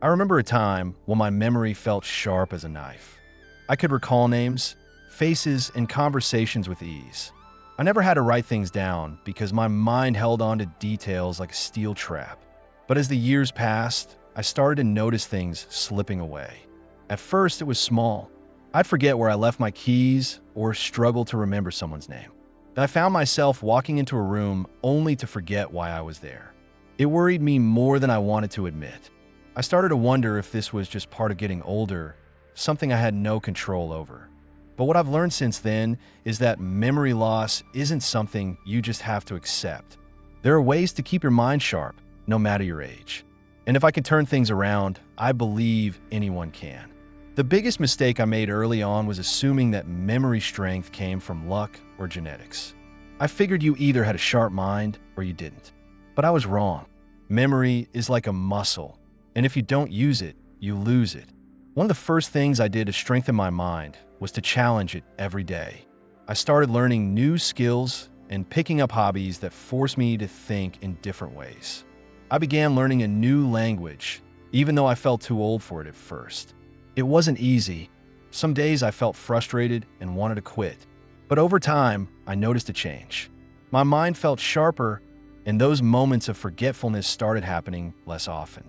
I remember a time when my memory felt sharp as a knife. I could recall names, faces, and conversations with ease. I never had to write things down because my mind held on to details like a steel trap. But as the years passed, I started to notice things slipping away. At first, it was small. I'd forget where I left my keys or struggle to remember someone's name. Then I found myself walking into a room only to forget why I was there. It worried me more than I wanted to admit. I started to wonder if this was just part of getting older, something I had no control over. But what I've learned since then is that memory loss isn't something you just have to accept. There are ways to keep your mind sharp, no matter your age. And if I can turn things around, I believe anyone can. The biggest mistake I made early on was assuming that memory strength came from luck or genetics. I figured you either had a sharp mind or you didn't. But I was wrong. Memory is like a muscle, and if you don't use it, you lose it. One of the first things I did to strengthen my mind was to challenge it every day. I started learning new skills and picking up hobbies that forced me to think in different ways. I began learning a new language, even though I felt too old for it at first. It wasn't easy. Some days I felt frustrated and wanted to quit. But over time, I noticed a change. My mind felt sharper, and those moments of forgetfulness started happening less often.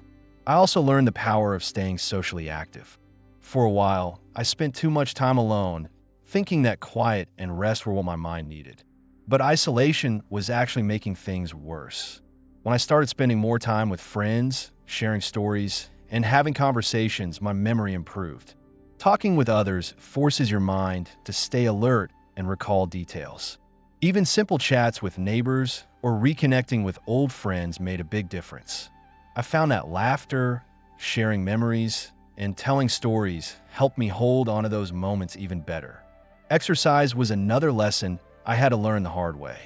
I also learned the power of staying socially active. For a while, I spent too much time alone, thinking that quiet and rest were what my mind needed. But isolation was actually making things worse. When I started spending more time with friends, sharing stories, and having conversations, my memory improved. Talking with others forces your mind to stay alert and recall details. Even simple chats with neighbors or reconnecting with old friends made a big difference. I found that laughter, sharing memories, and telling stories helped me hold onto those moments even better. Exercise was another lesson I had to learn the hard way.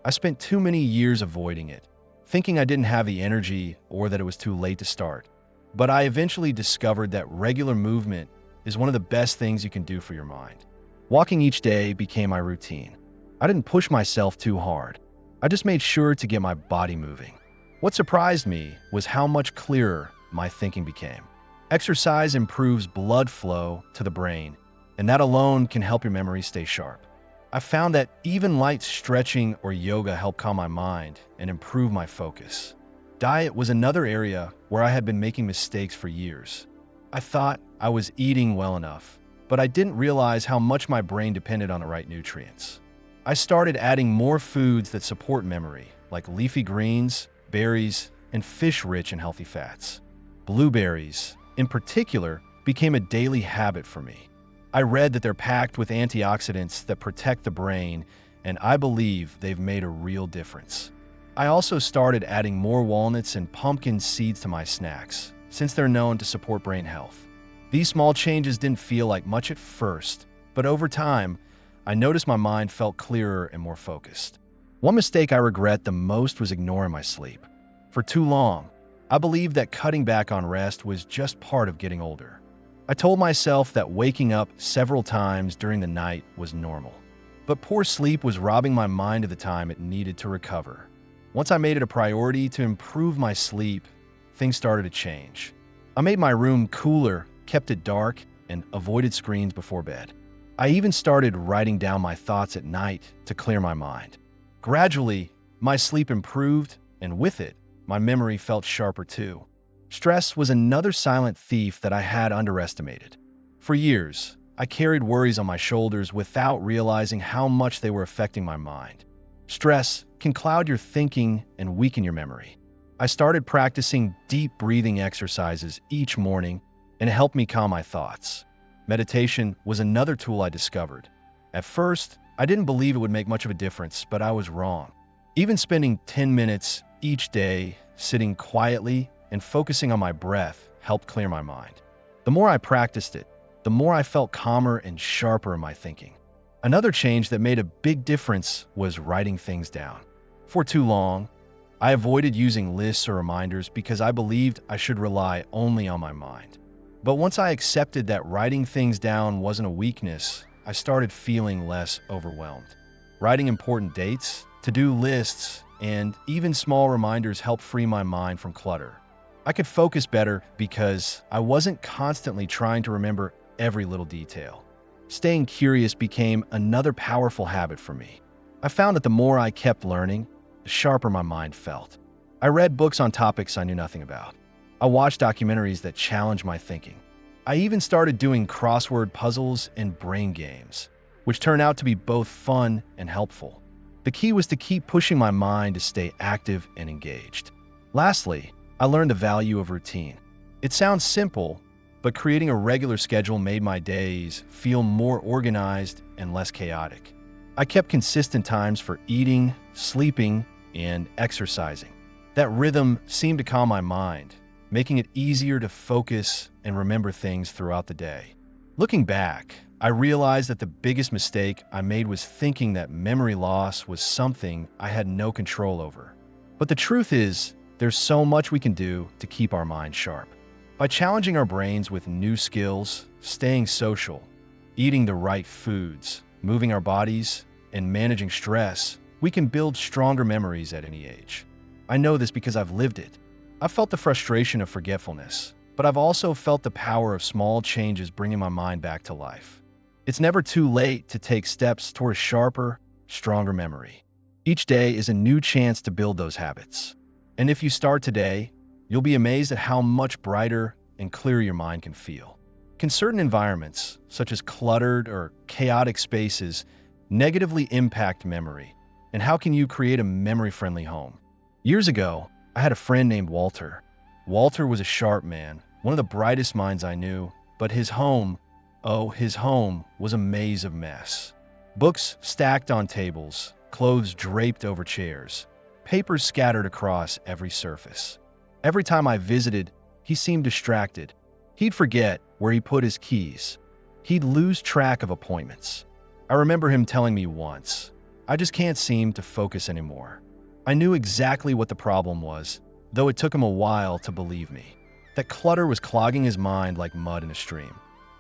I spent too many years avoiding it, thinking I didn't have the energy or that it was too late to start. But I eventually discovered that regular movement is one of the best things you can do for your mind. Walking each day became my routine. I didn't push myself too hard. I just made sure to get my body moving. What surprised me was how much clearer my thinking became. Exercise improves blood flow to the brain, and that alone can help your memory stay sharp. I found that even light stretching or yoga helped calm my mind and improve my focus. Diet was another area where I had been making mistakes for years. I thought I was eating well enough, but I didn't realize how much my brain depended on the right nutrients. I started adding more foods that support memory, like leafy greens, berries, and fish rich in healthy fats. Blueberries, in particular, became a daily habit for me. I read that they're packed with antioxidants that protect the brain, and I believe they've made a real difference. I also started adding more walnuts and pumpkin seeds to my snacks, since they're known to support brain health. These small changes didn't feel like much at first, but over time, I noticed my mind felt clearer and more focused. One mistake I regret the most was ignoring my sleep. For too long, I believed that cutting back on rest was just part of getting older. I told myself that waking up several times during the night was normal. But poor sleep was robbing my mind of the time it needed to recover. Once I made it a priority to improve my sleep, things started to change. I made my room cooler, kept it dark, and avoided screens before bed. I even started writing down my thoughts at night to clear my mind. Gradually, my sleep improved, and with it, my memory felt sharper too. Stress was another silent thief that I had underestimated. For years, I carried worries on my shoulders without realizing how much they were affecting my mind. Stress can cloud your thinking and weaken your memory. I started practicing deep breathing exercises each morning, and it helped me calm my thoughts. Meditation was another tool I discovered. At first, I didn't believe it would make much of a difference, but I was wrong. Even spending 10 minutes each day sitting quietly and focusing on my breath helped clear my mind. The more I practiced it, the more I felt calmer and sharper in my thinking. Another change that made a big difference was writing things down. For too long, I avoided using lists or reminders because I believed I should rely only on my mind. But once I accepted that writing things down wasn't a weakness, I started feeling less overwhelmed. Writing important dates, to-do lists, and even small reminders helped free my mind from clutter. I could focus better because I wasn't constantly trying to remember every little detail. Staying curious became another powerful habit for me. I found that the more I kept learning, the sharper my mind felt. I read books on topics I knew nothing about. I watched documentaries that challenged my thinking. I even started doing crossword puzzles and brain games, which turned out to be both fun and helpful. The key was to keep pushing my mind to stay active and engaged. Lastly, I learned the value of routine. It sounds simple, but creating a regular schedule made my days feel more organized and less chaotic. I kept consistent times for eating, sleeping, and exercising. That rhythm seemed to calm my mind, making it easier to focus and remember things throughout the day. Looking back, I realized that the biggest mistake I made was thinking that memory loss was something I had no control over. But the truth is, there's so much we can do to keep our minds sharp. By challenging our brains with new skills, staying social, eating the right foods, moving our bodies, and managing stress, we can build stronger memories at any age. I know this because I've lived it. I've felt the frustration of forgetfulness, but I've also felt the power of small changes bringing my mind back to life. It's never too late to take steps toward a sharper, stronger memory. Each day is a new chance to build those habits. And if you start today, you'll be amazed at how much brighter and clearer your mind can feel. Can certain environments, such as cluttered or chaotic spaces, negatively impact memory? And how can you create a memory-friendly home? Years ago, I had a friend named Walter. Walter was a sharp man, one of the brightest minds I knew, but his home was a maze of mess. Books stacked on tables, clothes draped over chairs, papers scattered across every surface. Every time I visited, he seemed distracted. He'd forget where he put his keys. He'd lose track of appointments. I remember him telling me once, "I just can't seem to focus anymore." I knew exactly what the problem was, though it took him a while to believe me. That clutter was clogging his mind like mud in a stream.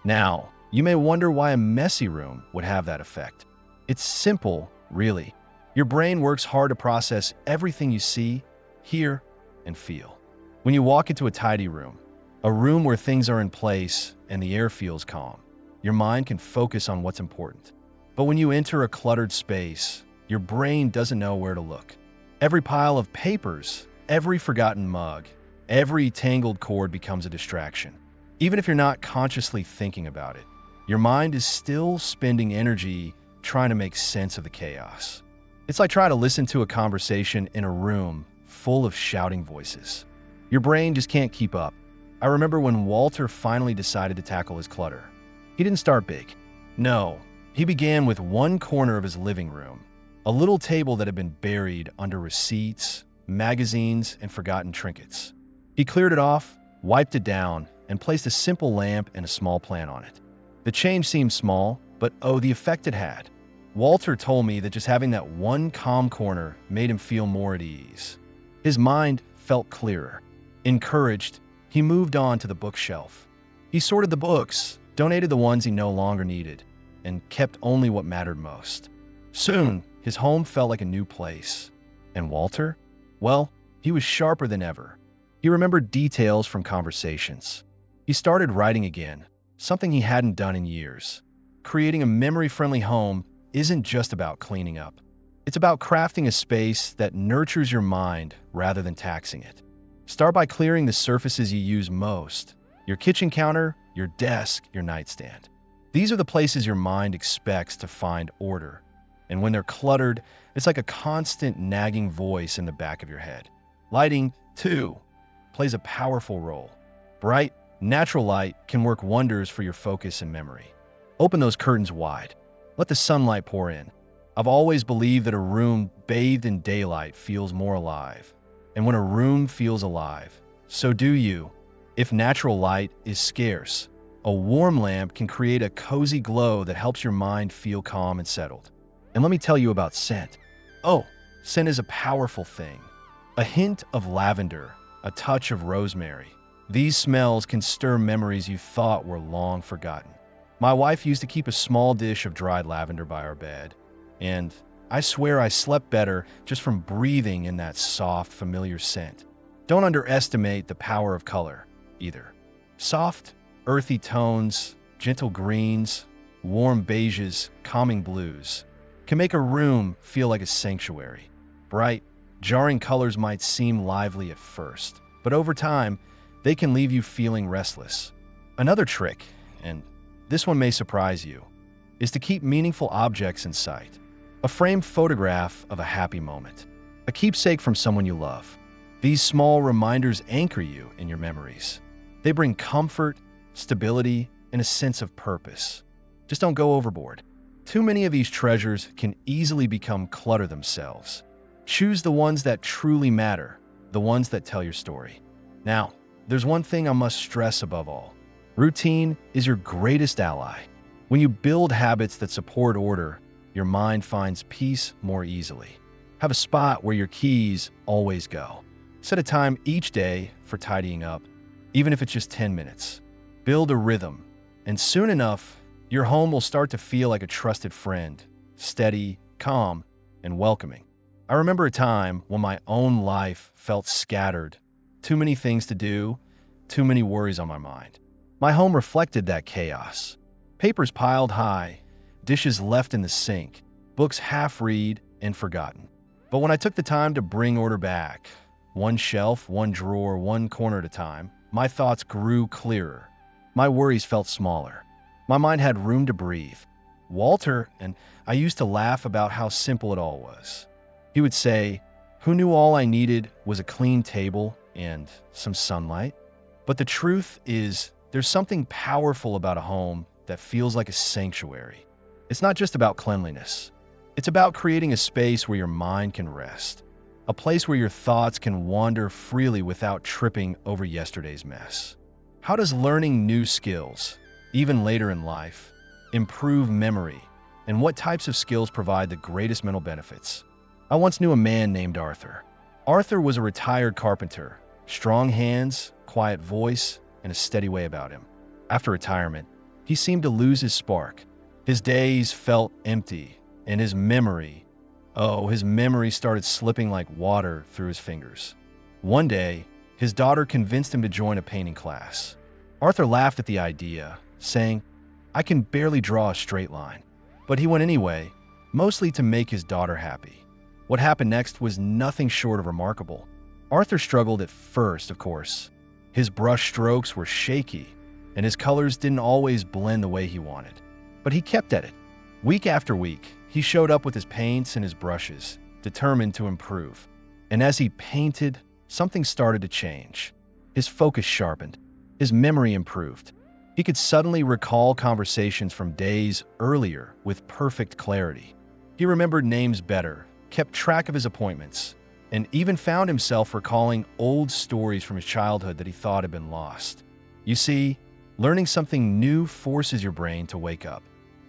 Now, you may wonder why a messy room would have that effect. It's simple, really. Your brain works hard to process everything you see, hear, and feel. When you walk into a tidy room, a room where things are in place and the air feels calm, your mind can focus on what's important. But when you enter a cluttered space, your brain doesn't know where to look. Every pile of papers, every forgotten mug, every tangled cord becomes a distraction. Even if you're not consciously thinking about it, your mind is still spending energy trying to make sense of the chaos. It's like trying to listen to a conversation in a room full of shouting voices. Your brain just can't keep up. I remember when Walter finally decided to tackle his clutter. He didn't start big. No, he began with one corner of his living room, a little table that had been buried under receipts, magazines, and forgotten trinkets. He cleared it off, wiped it down, and placed a simple lamp and a small plant on it. The change seemed small, but the effect it had. Walter told me that just having that one calm corner made him feel more at ease. His mind felt clearer. Encouraged, he moved on to the bookshelf. He sorted the books, donated the ones he no longer needed, and kept only what mattered most. Soon, his home felt like a new place. And Walter? Well, he was sharper than ever. He remembered details from conversations. He started writing again, something he hadn't done in years. Creating a memory-friendly home isn't just about cleaning up. It's about crafting a space that nurtures your mind rather than taxing it. Start by clearing the surfaces you use most: your kitchen counter, your desk, your nightstand. These are the places your mind expects to find order. And when they're cluttered, it's like a constant nagging voice in the back of your head. Lighting, too, plays a powerful role. Bright, natural light can work wonders for your focus and memory. Open those curtains wide. Let the sunlight pour in. I've always believed that a room bathed in daylight feels more alive. And when a room feels alive, so do you. If natural light is scarce, a warm lamp can create a cozy glow that helps your mind feel calm and settled. And let me tell you about scent. Scent is a powerful thing. A hint of lavender, a touch of rosemary. These smells can stir memories you thought were long forgotten. My wife used to keep a small dish of dried lavender by our bed, and I swear I slept better just from breathing in that soft, familiar scent. Don't underestimate the power of color, either. Soft, earthy tones, gentle greens, warm beiges, calming blues can make a room feel like a sanctuary. Bright, jarring colors might seem lively at first, but over time, they can leave you feeling restless. Another trick, and this one may surprise you, is to keep meaningful objects in sight. A framed photograph of a happy moment, a keepsake from someone you love. These small reminders anchor you in your memories. They bring comfort, stability, and a sense of purpose. Just don't go overboard. Too many of these treasures can easily become clutter themselves. Choose the ones that truly matter, the ones that tell your story. Now, there's one thing I must stress above all. Routine is your greatest ally. When you build habits that support order, your mind finds peace more easily. Have a spot where your keys always go. Set a time each day for tidying up, even if it's just 10 minutes. Build a rhythm, and soon enough, your home will start to feel like a trusted friend, steady, calm, and welcoming. I remember a time when my own life felt scattered. Too many things to do, too many worries on my mind. My home reflected that chaos. Papers piled high, dishes left in the sink, books half-read and forgotten. But when I took the time to bring order back, one shelf, one drawer, one corner at a time, my thoughts grew clearer. My worries felt smaller. My mind had room to breathe. Walter and I used to laugh about how simple it all was. He would say, "Who knew all I needed was a clean table and some sunlight?" But the truth is, there's something powerful about a home that feels like a sanctuary. It's not just about cleanliness. It's about creating a space where your mind can rest, a place where your thoughts can wander freely without tripping over yesterday's mess. How does learning new skills, even later in life, improve memory, and what types of skills provide the greatest mental benefits? I once knew a man named Arthur. Arthur was a retired carpenter, strong hands, quiet voice, and a steady way about him. After retirement, he seemed to lose his spark. His days felt empty, and his memory started slipping like water through his fingers. One day, his daughter convinced him to join a painting class. Arthur laughed at the idea, saying, "I can barely draw a straight line." But he went anyway, mostly to make his daughter happy. What happened next was nothing short of remarkable. Arthur struggled at first, of course. His brush strokes were shaky, and his colors didn't always blend the way he wanted. But he kept at it. Week after week, he showed up with his paints and his brushes, determined to improve. And as he painted, something started to change. His focus sharpened. His memory improved. He could suddenly recall conversations from days earlier with perfect clarity. He remembered names better, kept track of his appointments, and even found himself recalling old stories from his childhood that he thought had been lost. You see, learning something new forces your brain to wake up.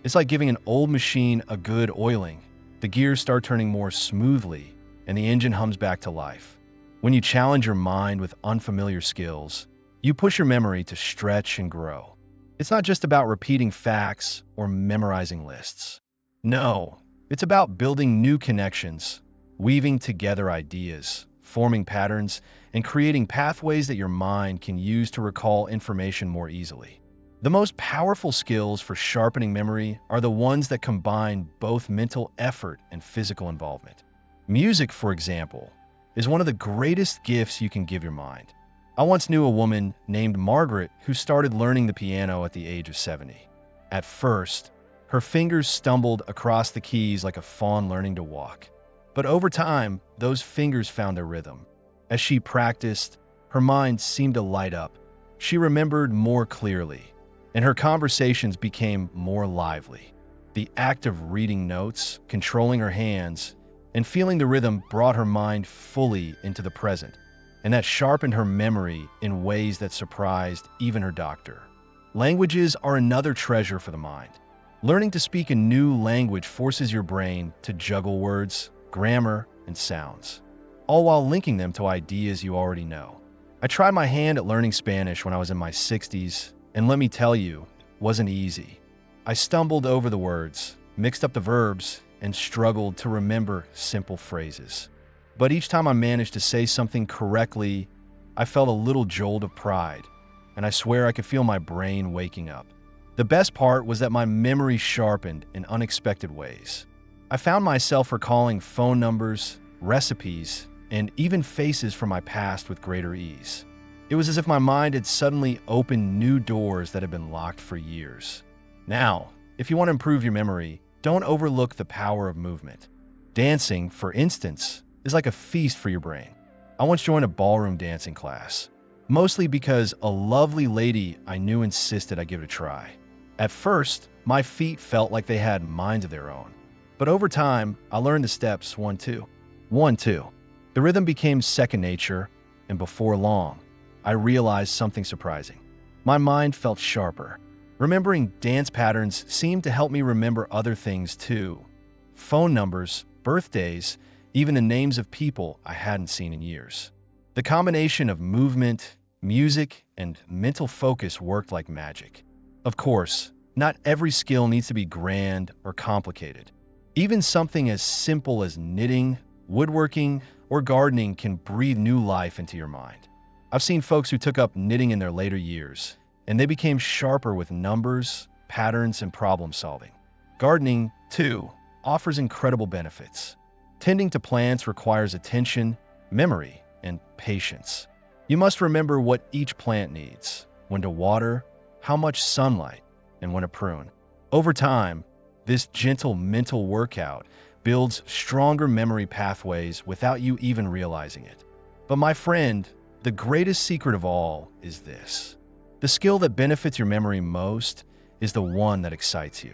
It's like giving an old machine a good oiling. The gears start turning more smoothly, and the engine hums back to life. When you challenge your mind with unfamiliar skills, you push your memory to stretch and grow. It's not just about repeating facts or memorizing lists. No, it's about building new connections, weaving together ideas, forming patterns, and creating pathways that your mind can use to recall information more easily. The most powerful skills for sharpening memory are the ones that combine both mental effort and physical involvement. Music, for example, is one of the greatest gifts you can give your mind. I once knew a woman named Margaret who started learning the piano at the age of 70. At first, her fingers stumbled across the keys like a fawn learning to walk. But over time, those fingers found their rhythm. As she practiced, her mind seemed to light up. She remembered more clearly, and her conversations became more lively. The act of reading notes, controlling her hands, and feeling the rhythm brought her mind fully into the present, and that sharpened her memory in ways that surprised even her doctor. Languages are another treasure for the mind. Learning to speak a new language forces your brain to juggle words, grammar, and sounds, all while linking them to ideas you already know. I tried my hand at learning Spanish when I was in my 60s, and let me tell you, it wasn't easy. I stumbled over the words, mixed up the verbs, and struggled to remember simple phrases. But each time I managed to say something correctly, I felt a little jolt of pride, and I swear I could feel my brain waking up. The best part was that my memory sharpened in unexpected ways. I found myself recalling phone numbers, recipes, and even faces from my past with greater ease. It was as if my mind had suddenly opened new doors that had been locked for years. Now, if you want to improve your memory, don't overlook the power of movement. Dancing, for instance, is like a feast for your brain. I once joined a ballroom dancing class, mostly because a lovely lady I knew insisted I give it a try. At first, my feet felt like they had minds of their own. But over time, I learned the steps 1, 2. 1, 2. The rhythm became second nature, and before long, I realized something surprising. My mind felt sharper. Remembering dance patterns seemed to help me remember other things too. Phone numbers, birthdays, even the names of people I hadn't seen in years. The combination of movement, music, and mental focus worked like magic. Of course, not every skill needs to be grand or complicated. Even something as simple as knitting, woodworking, or gardening can breathe new life into your mind. I've seen folks who took up knitting in their later years, and they became sharper with numbers, patterns, and problem solving. Gardening, too, offers incredible benefits. Tending to plants requires attention, memory, and patience. You must remember what each plant needs, when to water, how much sunlight, and when to prune. Over time, this gentle mental workout builds stronger memory pathways without you even realizing it. But my friend, the greatest secret of all is this. The skill that benefits your memory most is the one that excites you.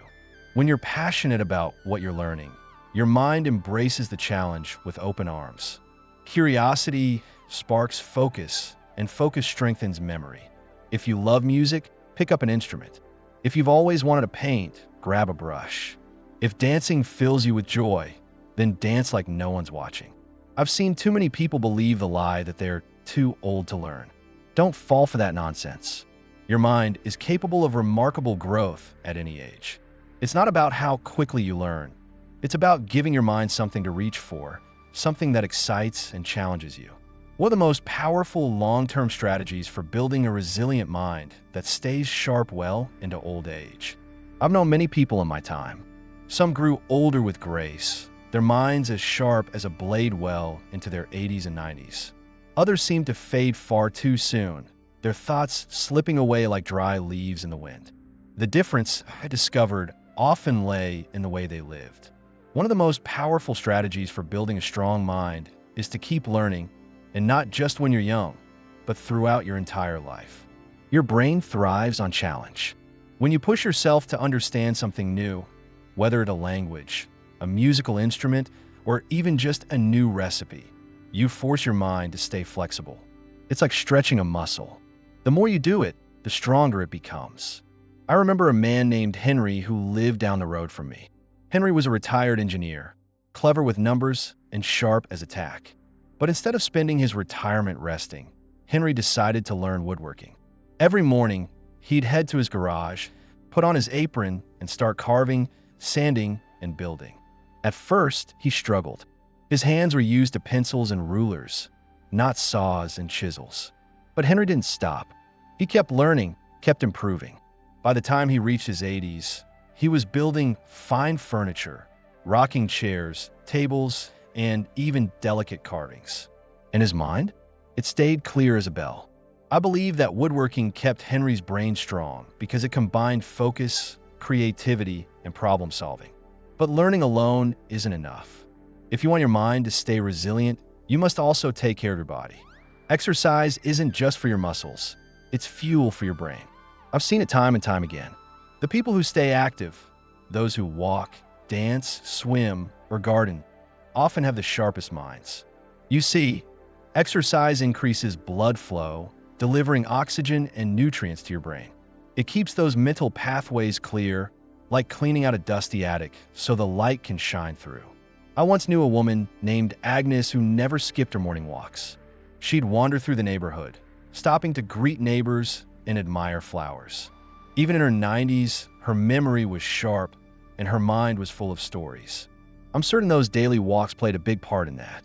When you're passionate about what you're learning, your mind embraces the challenge with open arms. Curiosity sparks focus, and focus strengthens memory. If you love music, pick up an instrument. If you've always wanted to paint, grab a brush. If dancing fills you with joy, then dance like no one's watching. I've seen too many people believe the lie that they're too old to learn. Don't fall for that nonsense. Your mind is capable of remarkable growth at any age. It's not about how quickly you learn. It's about giving your mind something to reach for, something that excites and challenges you. One of the most powerful long-term strategies for building a resilient mind that stays sharp well into old age. I've known many people in my time. Some grew older with grace, their minds as sharp as a blade well into their 80s and 90s. Others seemed to fade far too soon, their thoughts slipping away like dry leaves in the wind. The difference, I discovered, often lay in the way they lived. One of the most powerful strategies for building a strong mind is to keep learning, and not just when you're young, but throughout your entire life. Your brain thrives on challenge. When you push yourself to understand something new, whether it's a language, a musical instrument, or even just a new recipe, you force your mind to stay flexible. It's like stretching a muscle. The more you do it, the stronger it becomes. I remember a man named Henry who lived down the road from me. Henry was a retired engineer, clever with numbers and sharp as a tack. But instead of spending his retirement resting, Henry decided to learn woodworking. Every morning, he'd head to his garage, put on his apron, and start carving, sanding, and building. At first, he struggled. His hands were used to pencils and rulers, not saws and chisels. But Henry didn't stop. He kept learning, kept improving. By the time he reached his 80s, he was building fine furniture, rocking chairs, tables, and even delicate carvings. And his mind? It stayed clear as a bell. I believe that woodworking kept Henry's brain strong because it combined focus, creativity, and problem solving. But learning alone isn't enough. If you want your mind to stay resilient, you must also take care of your body. Exercise isn't just for your muscles, it's fuel for your brain. I've seen it time and time again. The people who stay active, those who walk, dance, swim, or garden, often have the sharpest minds. You see, exercise increases blood flow, delivering oxygen and nutrients to your brain. It keeps those mental pathways clear, like cleaning out a dusty attic so the light can shine through. I once knew a woman named Agnes who never skipped her morning walks. She'd wander through the neighborhood, stopping to greet neighbors and admire flowers. Even in her 90s, her memory was sharp and her mind was full of stories. I'm certain those daily walks played a big part in that.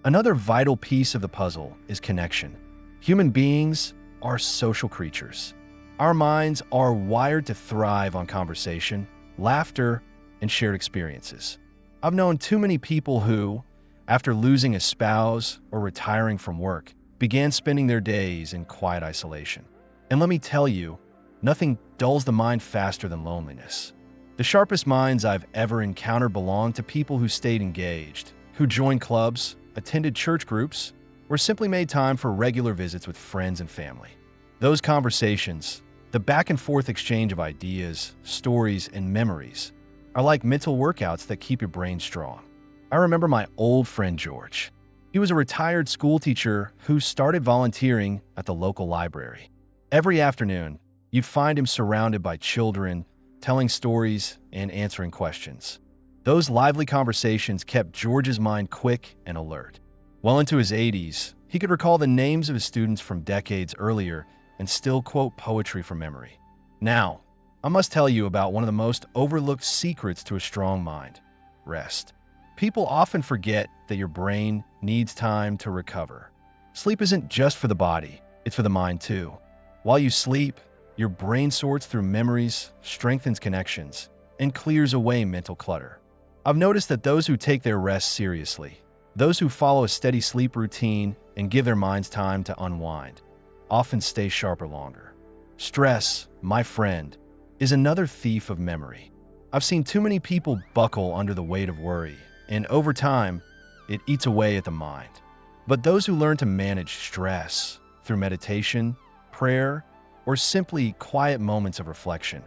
Another vital piece of the puzzle is connection. Human beings are social creatures. Our minds are wired to thrive on conversation, laughter, and shared experiences. I've known too many people who, after losing a spouse or retiring from work, began spending their days in quiet isolation. And let me tell you, nothing dulls the mind faster than loneliness. The sharpest minds I've ever encountered belong to people who stayed engaged, who joined clubs, attended church groups, or simply made time for regular visits with friends and family. Those conversations, the back and forth exchange of ideas, stories, and memories, are like mental workouts that keep your brain strong. I remember my old friend George. He was a retired school teacher who started volunteering at the local library. Every afternoon, you'd find him surrounded by children, telling stories and answering questions. Those lively conversations kept George's mind quick and alert. Well into his 80s, he could recall the names of his students from decades earlier and still quote poetry from memory. Now, I must tell you about one of the most overlooked secrets to a strong mind: rest. People often forget that your brain needs time to recover. Sleep isn't just for the body, it's for the mind too. While you sleep, your brain sorts through memories, strengthens connections, and clears away mental clutter. I've noticed that those who take their rest seriously, those who follow a steady sleep routine and give their minds time to unwind, often stay sharper longer. Stress, my friend, is another thief of memory. I've seen too many people buckle under the weight of worry, and over time, it eats away at the mind. But those who learn to manage stress through meditation, prayer, or simply quiet moments of reflection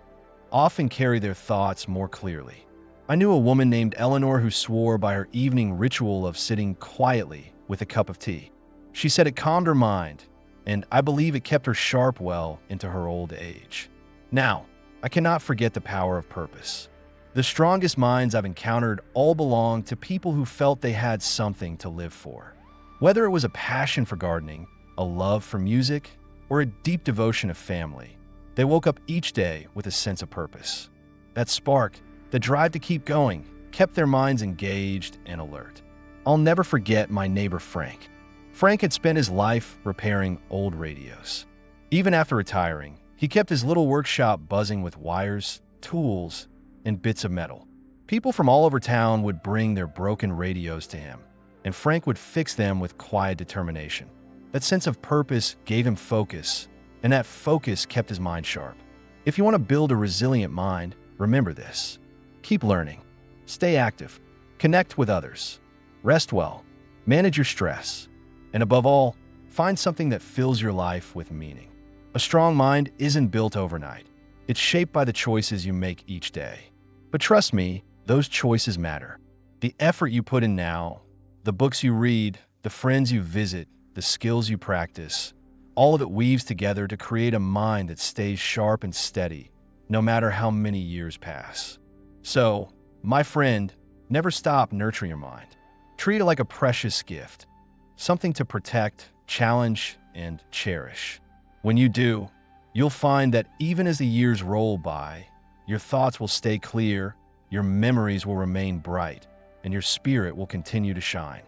often carry their thoughts more clearly. I knew a woman named Eleanor who swore by her evening ritual of sitting quietly with a cup of tea. She said it calmed her mind, and I believe it kept her sharp well into her old age. Now, I cannot forget the power of purpose. The strongest minds I've encountered all belong to people who felt they had something to live for. Whether it was a passion for gardening, a love for music, or a deep devotion of family, they woke up each day with a sense of purpose. That spark, the drive to keep going, kept their minds engaged and alert. I'll never forget my neighbor Frank. Frank had spent his life repairing old radios. Even after retiring, he kept his little workshop buzzing with wires, tools, and bits of metal. People from all over town would bring their broken radios to him, and Frank would fix them with quiet determination. That sense of purpose gave him focus, and that focus kept his mind sharp. If you want to build a resilient mind, remember this. Keep learning. Stay active. Connect with others. Rest well. Manage your stress. And above all, find something that fills your life with meaning. A strong mind isn't built overnight. It's shaped by the choices you make each day. But trust me, those choices matter. The effort you put in now, the books you read, the friends you visit, the skills you practice, all of it weaves together to create a mind that stays sharp and steady, no matter how many years pass. So, my friend, never stop nurturing your mind. Treat it like a precious gift, something to protect, challenge, and cherish. When you do, you'll find that even as the years roll by, your thoughts will stay clear, your memories will remain bright, and your spirit will continue to shine.